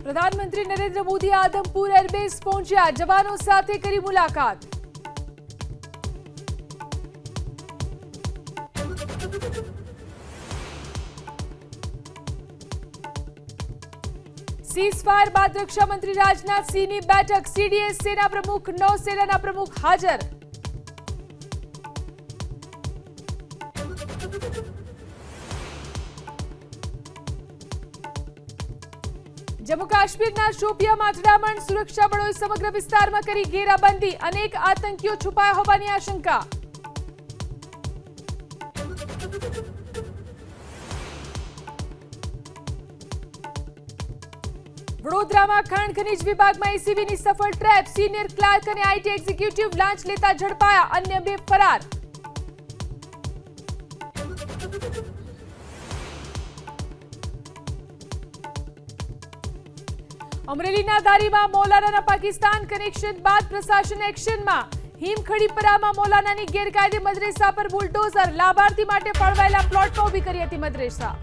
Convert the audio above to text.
प्रधानमंत्री नरेंद्र मोदी आदमपुर एरबेस पहुंचा, जवानों સાથે કરી મુલાકાત। सीजफायर बाद रक्षा मंत्री राजनाथ सिंहની બેઠક, सीडीएस सेना प्रमुख, नौसेना प्रमुख हाजर। जम्मू काश्मीરના શોપિયામાં અથડામણ, સુરક્ષા બળોએ સમગ્ર વિસ્તારમાં કરી ઘેરાબંધી, અનેક આતંકીઓ છુપાયા હોવાની આશંકા। વડોદરામાં ખાણ ખનીજ વિભાગમાં એસીબીની સફળ ટ્રેપ, સિનિયર ક્લાર્ક અને આઈટી એક્ઝિક્યુટિવ લાંચ લેતા ઝડપાયા, અન્ય 2 ફરાર। અમરેલીના ધારીમાં મૌલાનાના પાકિસ્તાન કનેક્શન બાદ પ્રશાસન એક્શનમાં, હિમખડીપરામાં મૌલાનાની ગેરકાયદે મદરેસા પર બુલડોઝર, લાભાર્થી માટે ફાળવાયેલા પ્લોટમાં ઊભી કરી હતી મદરેસા।